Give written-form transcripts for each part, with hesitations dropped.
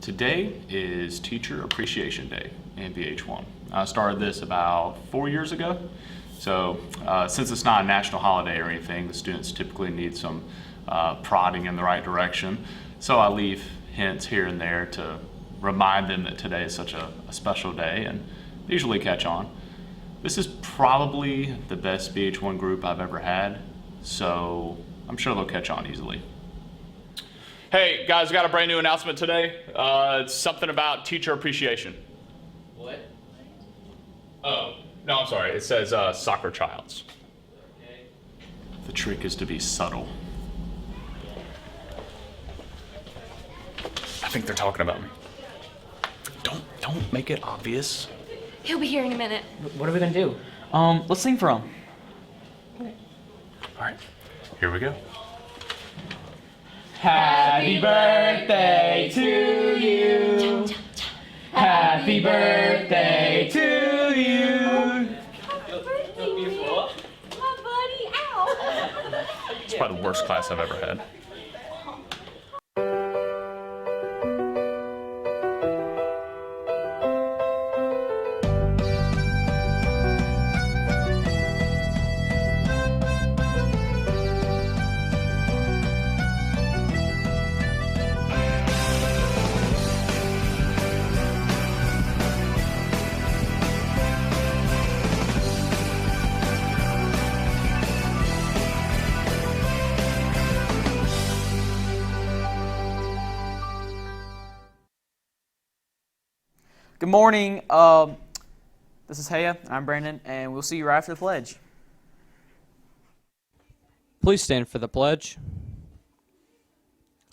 Today is Teacher Appreciation Day in BH1. I started this about 4 years ago. So since it's not a national holiday or anything, the students typically need some prodding in the right direction. So I leave hints here and there to remind them that today is such a special day, and they usually catch on. This is probably the best BH1 group I've ever had, so I'm sure they'll catch on easily. Hey guys, got a brand new announcement today. It's something about teacher appreciation. What? Oh, no, I'm sorry. It says soccer tryouts. Okay. The trick is to be subtle. I think they're talking about me. Don't make it obvious. He'll be here in a minute. What are we gonna do? Let's sing for him. All right, here we go. Happy birthday to you. Happy birthday to you. Happy birthday, my buddy. Ow. It's probably the worst class I've ever had. Good morning. This is Haya, and I'm Brandon, and we'll see you right after the pledge. Please stand for the pledge.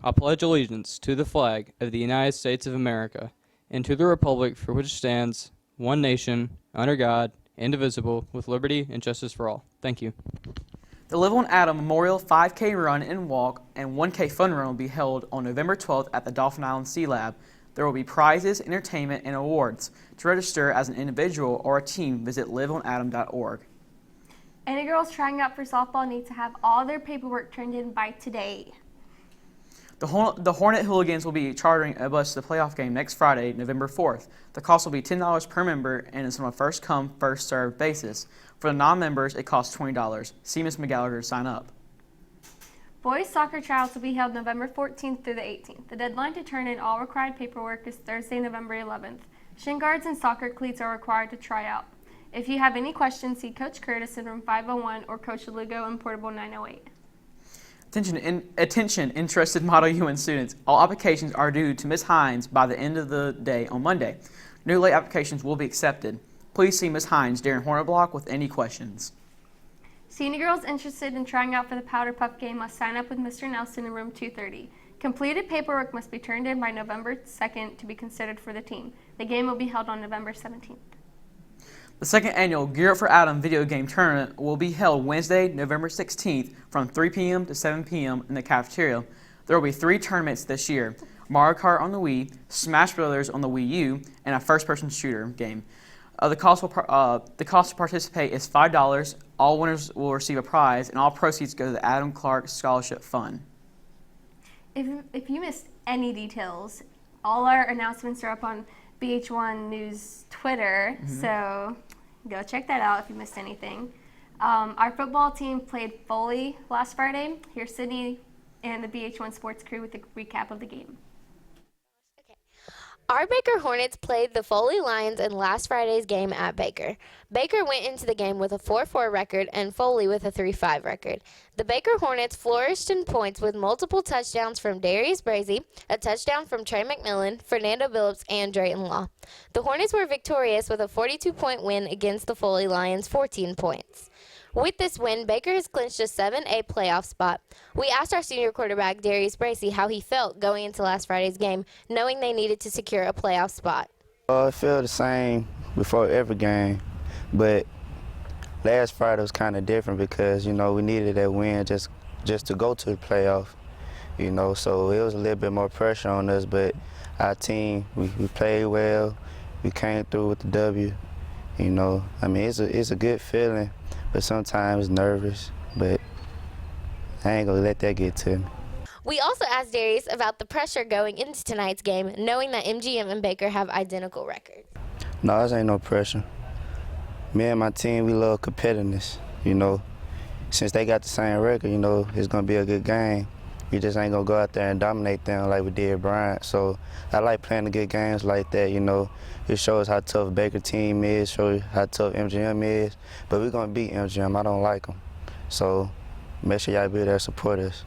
I pledge allegiance to the flag of the United States of America and to the republic for which it stands, one nation, under God, indivisible, with liberty and justice for all. Thank you. The Live on Adam Memorial 5K Run and Walk and 1K Fun Run will be held on November 12th at the Dauphin Island Sea Lab. There will be prizes, entertainment, and awards. To register as an individual or a team, visit liveonadam.org. Any girls trying out for softball need to have all their paperwork turned in by today. The Hornet Hooligans will be chartering a bus to the playoff game next Friday, November 4th. The cost will be $10 per member and is on a first-come, first-served basis. For the non-members, it costs $20. See Ms. McGallagher to sign up. Boys soccer tryouts will be held November 14th through the 18th. The deadline to turn in all required paperwork is Thursday, November 11th. Shin guards and soccer cleats are required to try out. If you have any questions, see Coach Curtis in room 501 or Coach Lugo in portable 908. Attention, interested Model UN students. All applications are due to Ms. Hines by the end of the day on Monday. New late applications will be accepted. Please see Ms. Hines during Hornet Block with any questions. Senior girls interested in trying out for the Powder Puff game must sign up with Mr. Nelson in room 230. Completed paperwork must be turned in by November 2nd to be considered for the team. The game will be held on November 17th. The second annual Gear Up for Adam video game tournament will be held Wednesday, November 16th from 3 p.m. to 7 p.m. in the cafeteria. There will be 3 tournaments this year: Mario Kart on the Wii, Smash Brothers on the Wii U, and a first-person shooter game. The cost to participate is $5. All winners will receive a prize, and all proceeds go to the Adam Clark Scholarship Fund. If you missed any details, all our announcements are up on BH1 News Twitter, so go check that out if you missed anything. Our football team played Foley last Friday. Here's Sydney and the BH1 sports crew with a recap of the game. Our Baker Hornets played the Foley Lions in last Friday's game at Baker. Baker went into the game with a 4-4 record and Foley with a 3-5 record. The Baker Hornets flourished in points with multiple touchdowns from Darius Brazy, a touchdown from Trey McMillan, Fernando Billups, and Drayton Law. The Hornets were victorious with a 42-point win against the Foley Lions, 14 points. With this win, Baker has clinched a 7A playoff spot. We asked our senior quarterback, Darius Bracy, how he felt going into last Friday's game, knowing they needed to secure a playoff spot. I feel the same before every game, but last Friday was kind of different because, we needed that win just to go to the playoff, so it was a little bit more pressure on us, but our team, we played well, we came through with the W, it's a good feeling. But sometimes nervous, but I ain't gonna let that get to me. We also asked Darius about the pressure going into tonight's game, knowing that MGM and Baker have identical records. No, this ain't no pressure. Me and my team, we love competitiveness, you know. Since they got the same record, you know, it's going to be a good game. We just ain't going to go out there and dominate them like we did Bryant. So I like playing the good games like that, you know. It shows how tough Baker team is, shows how tough MGM is. But we're going to beat MGM. I don't like them. So make sure y'all be there to support us.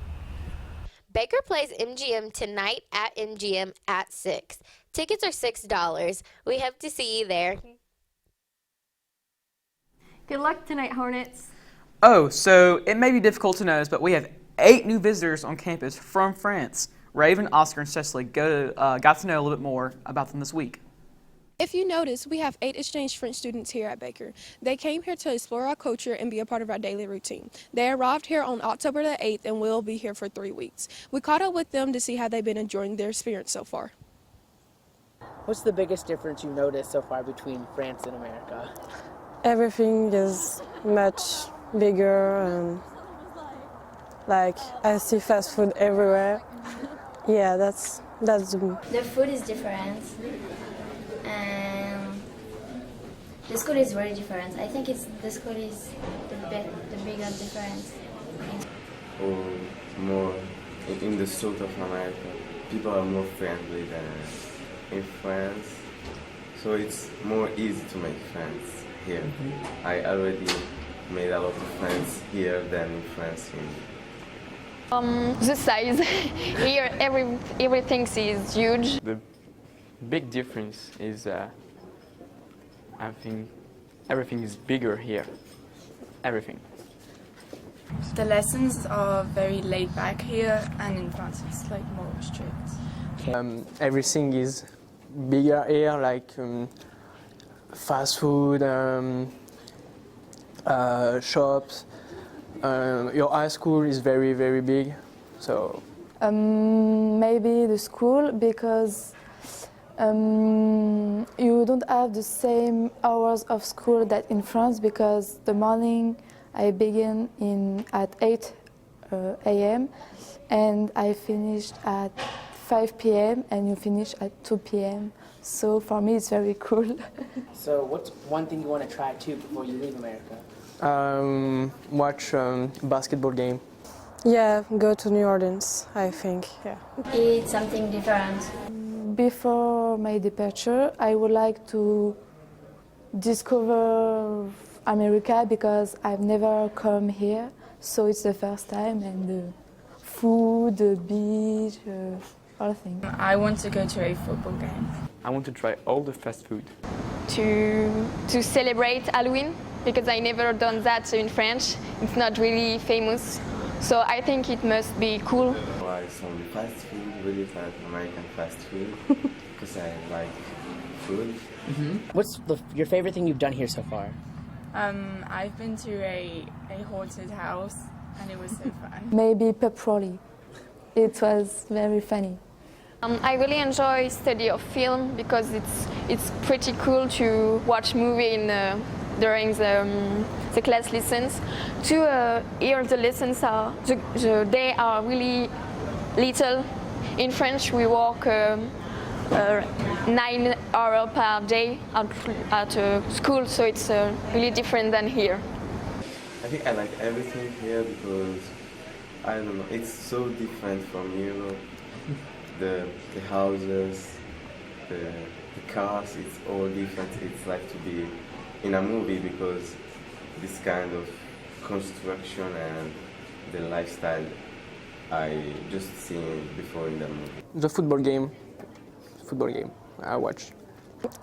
Baker plays MGM tonight at MGM at 6. Tickets are $6. We hope to see you there. Good luck tonight, Hornets. Oh, so it may be difficult to notice, but we have 8 new visitors on campus from France. Raven, Oscar, and Cecily got to know a little bit more about them this week. If you notice, we have 8 exchange French students here at Baker. They came here to explore our culture and be a part of our daily routine. They arrived here on October the 8th and will be here for 3 weeks. We caught up with them to see how they've been enjoying their experience so far. What's the biggest difference you noticed so far between France and America? Everything is much bigger and like I see fast food everywhere. Yeah, that's the food is different and the school is very different. I think the school is the bigger difference. Or more in the south of America, people are more friendly than in France, so it's more easy to make friends here. I already made a lot of friends here than in France. The size. Here everything is huge. The big difference is I think everything is bigger here. Everything. The lessons are very laid back here, and in France it's like more strict. Everything is bigger here, like fast food, shops. Your high school is very, very big, so. Maybe the school, because you don't have the same hours of school that in France, because the morning I begin at 8 a.m. and I finished at 5 p.m. and you finish at 2 p.m. So for me it's very cool. So what's one thing you want to try too before you leave America? Watch basketball game. Yeah, go to New Orleans, I think. Yeah. Eat something different. Before my departure, I would like to discover America because I've never come here, so it's the first time, and the food, the beach, all things. I want to go to a football game. I want to try all the fast food. To celebrate Halloween, because I never done that in France. It's not really famous, so I think it must be cool. Like some fast food, really like American fast food, because I like food. What's your favorite thing you've done here so far? I've been to a haunted house, and it was so fun. Maybe pep rally. It was very funny. I really enjoy study of film because it's pretty cool to watch movie during the class lessons. To hear the lessons they are really little. In French we work 9 hours per day at school, so it's really different than here. I think I like everything here because I don't know, it's so different from Europe. The houses, the cars, it's all different. It's like to be in a movie because this kind of construction and the lifestyle I just seen before in the movie. The football game I watched.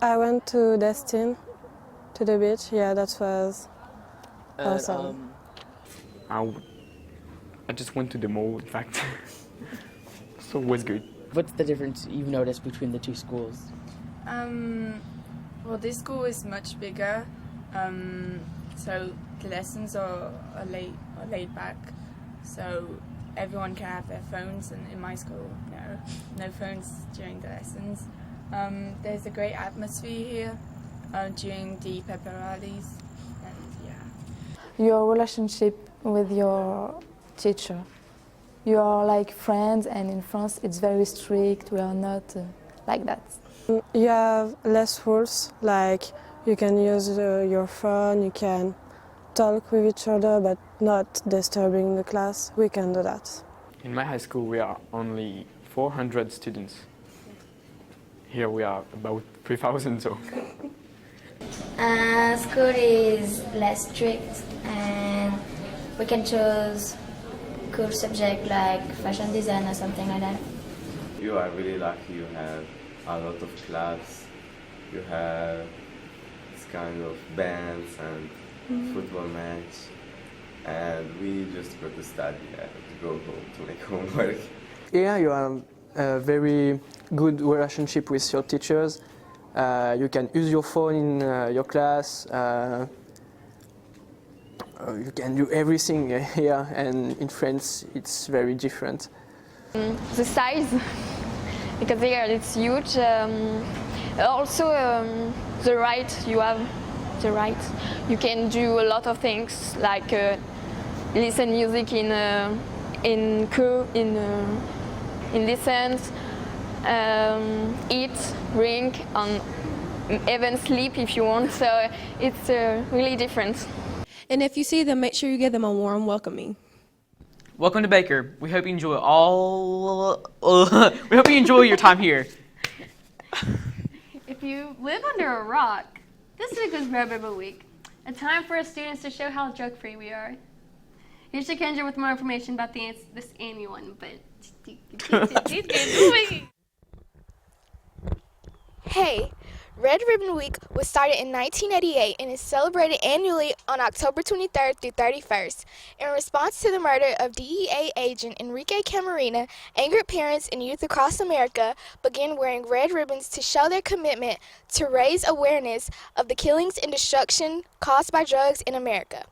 I went to Destin, to the beach. Yeah, that was awesome. I just went to the mall, in fact. So it was good. What's the difference you've noticed between the two schools? Well, this school is much bigger, so the lessons are laid back, so everyone can have their phones, and in my school, no phones during the lessons. There's a great atmosphere here during the pepper rallies, and yeah. Your relationship with your teacher. you are like friends, and in France it's very strict. We are not like that. You have less rules, like you can use your phone, you can talk with each other, but not disturbing the class. We can do that. In my high school, we are only 400 students. Here we are about 3,000, so. School is less strict, and we can choose cool subject like fashion design or something like that. You are really lucky. You have a lot of clubs. You have this kind of bands and football match. And we just go to study and to go home to make homework. Yeah, you have a very good relationship with your teachers. You can use your phone in your class. You can do everything here, and in France it's very different. The size, because here it's huge. Also, the right, you have the right. You can do a lot of things like listen music in lessons, eat, drink, and even sleep if you want. So it's really different. And if you see them, make sure you give them a warm welcoming. Welcome to Baker. We hope you enjoy we hope you enjoy your time here. If you live under a rock, this week was Red Ribbon Week, a time for our students to show how drug-free we are. Here's Shakendra with more information about this annual one, but Hey, Red Ribbon Week was started in 1988 and is celebrated annually on October 23rd through 31st. In response to the murder of DEA agent Enrique Camarena, angered parents and youth across America began wearing red ribbons to show their commitment to raise awareness of the killings and destruction caused by drugs in America.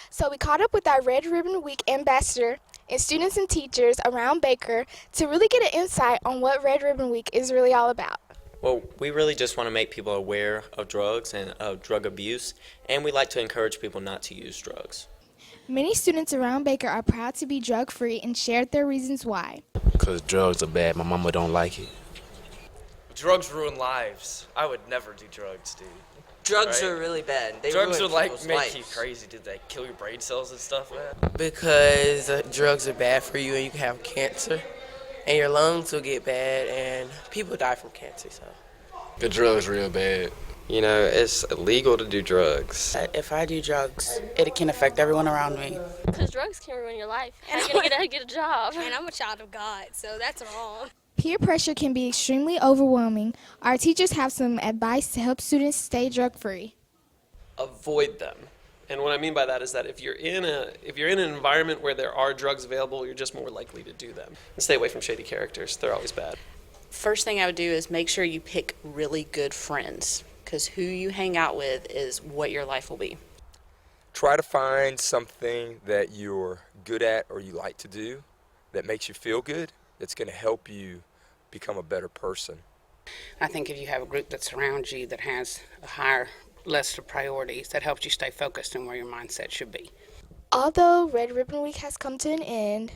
So we caught up with our Red Ribbon Week ambassador and students and teachers around Baker to really get an insight on what Red Ribbon Week is really all about. Well, we really just want to make people aware of drugs and of drug abuse, and we like to encourage people not to use drugs. Many students around Baker are proud to be drug-free and shared their reasons why. Because drugs are bad. My mama don't like it. Drugs ruin lives. I would never do drugs, dude. Drugs are really bad. They drugs ruin would like people's make lives. you crazy. Did they kill your brain cells and stuff, man? Because drugs are bad for you and you can have cancer. And your lungs will get bad, and people die from cancer, so. The drugs real bad. You know, it's illegal to do drugs. If I do drugs, it can affect everyone around me. Because drugs can ruin your life. How are you going to get a job? And I'm a child of God, so that's wrong. Peer pressure can be extremely overwhelming. Our teachers have some advice to help students stay drug-free. Avoid them. And what I mean by that is that if you're in an environment where there are drugs available, you're just more likely to do them. And stay away from shady characters. They're always bad. First thing I would do is make sure you pick really good friends, because who you hang out with is what your life will be. Try to find something that you're good at or you like to do that makes you feel good, that's going to help you become a better person. I think if you have a group that surrounds you that has a higher list of priorities, that helps you stay focused on where your mindset should be. Although Red Ribbon Week has come to an end,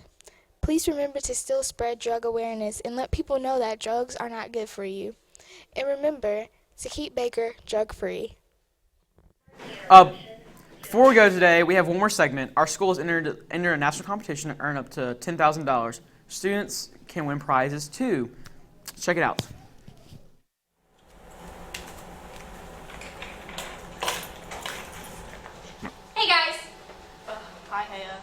please remember to still spread drug awareness and let people know that drugs are not good for you. And remember to keep Baker drug-free. Before we go today, we have one more segment. Our school has entered a national competition to earn up to $10,000. Students can win prizes too. Check it out. Hey guys! Hi, Haya.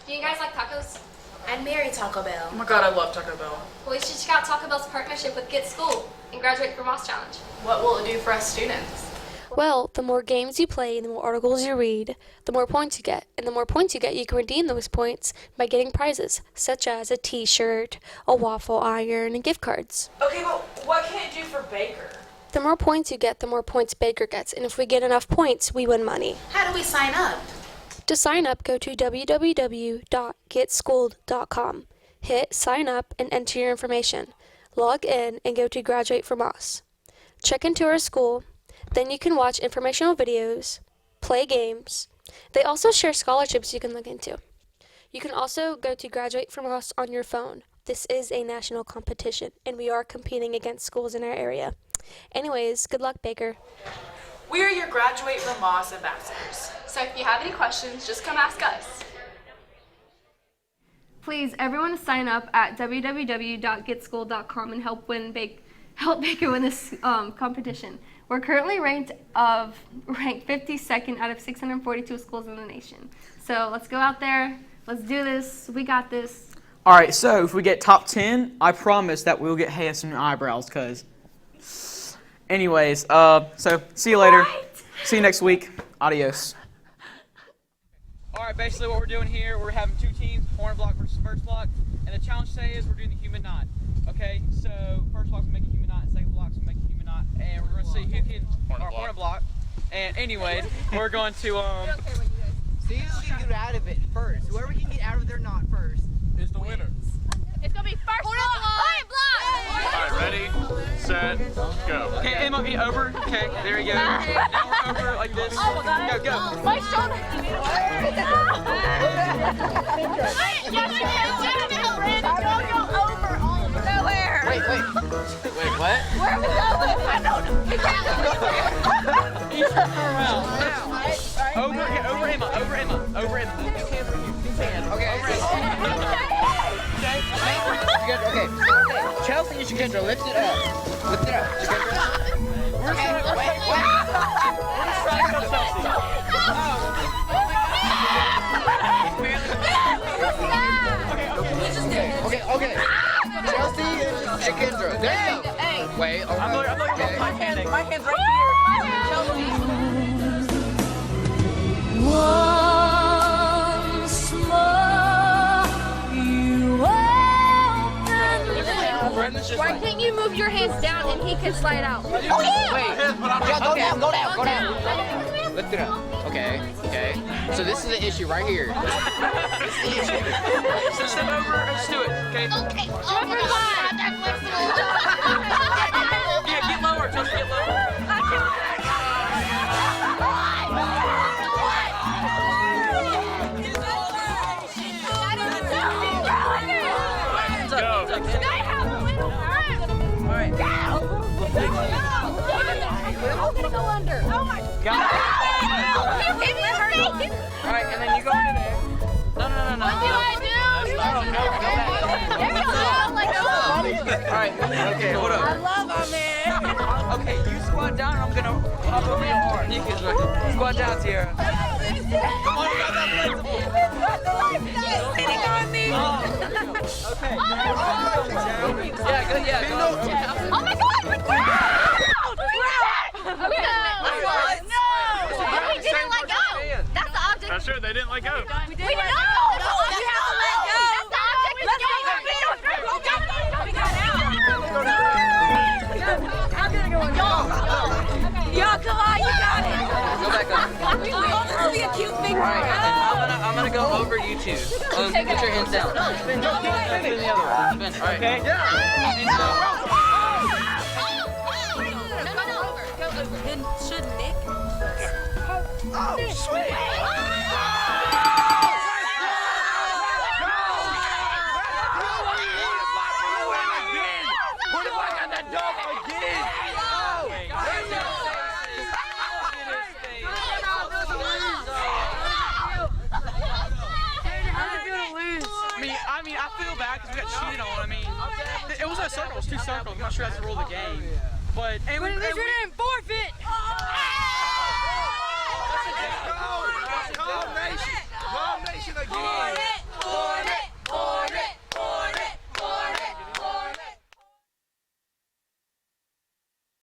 Do you guys like tacos? I'd marry Taco Bell. Oh my god, I love Taco Bell. Well, you should check out Taco Bell's partnership with Get School and graduate from Moss Challenge. What will it do for us students? Well, the more games you play, the more articles you read, the more points you get. And the more points you get, you can redeem those points by getting prizes, such as a t-shirt, a waffle iron, and gift cards. Okay, but what can it do for Baker? The more points you get, the more points Baker gets. And if we get enough points, we win money. How do we sign up? To sign up, go to www.getschooled.com. Hit sign up and enter your information. Log in and go to graduate from us. Check into our school. Then you can watch informational videos, play games. They also share scholarships you can look into. You can also go to Graduate From Us on your phone. This is a national competition, and we are competing against schools in our area. Anyways, good luck, Baker. We are your Graduate from Moss ambassadors. So if you have any questions, just come ask us. Please, everyone sign up at www.getschool.com and help Baker win this competition. We're currently ranked 52nd out of 642 schools in the nation. So let's go out there. Let's do this. We got this. All right, so if we get top 10, I promise that we'll get Haya some new eyebrows, because... Anyways, so see you later. See you next week. Adios. All right, basically what we're doing here, we're having two teams, corner block versus first block, and the challenge today is we're doing the human knot. Okay, so first block's gonna make a human knot, and second block's gonna make a human knot, and we're gonna see who can corner block. And anyways, we're going to see who can get out of it first. Whoever can get out of their knot first is the winner. It's gonna be first block. All right, ready, set, go. Okay, Emma, be over. Okay, there you go. Now we're over like this. Oh, go, go. My shoulder. Nowhere. Wait, what? Where are we going? I don't know. He's around. Over Emma, over Emma. Okay. Okay. Chelsea and Shakendra, lift it up. Lift it up. Shakendra. We're just trying to go Chelsea. Okay. Chelsea and Shakendra. There you go. Wait, I'm looking at my hand. My hand's right here. Chelsea. Once more, you Why can't you move your hands down and he can slide out? Oh, yeah! Wait. Yeah, go down. Lift it up. Okay. So this is the issue right here. This is the issue. So step over, let's do it. Okay. Yeah, get lower, Chelsea, get lower. God. Alright, and then you go into there. No. What do I do? Alright, okay, hold up. I love her, man. Okay, you squat down and I'm gonna hop over your arm. Squat down, Tierra. Come on, you got that principle. He's sitting on me. Okay. Yeah, good, yeah. Go. Oh my God! We didn't let go. That's the object. That's true, they didn't let go. We didn't let go. You have to let go. That's the object. Let's go. I'm gonna go. Y'all, come on, you got it. Go back up. This is the acute thing. Alright, and then I'm gonna go over you two. Put your hands down. Spin the other way. Alright. Okay? Yeah. Then should Nick? Oh, sweet! What if I got that dog again? I mean, I feel bad because we got cheated on. I mean, it was a circle. It was two circles. I'm not sure that's the rule of the game. But, and we,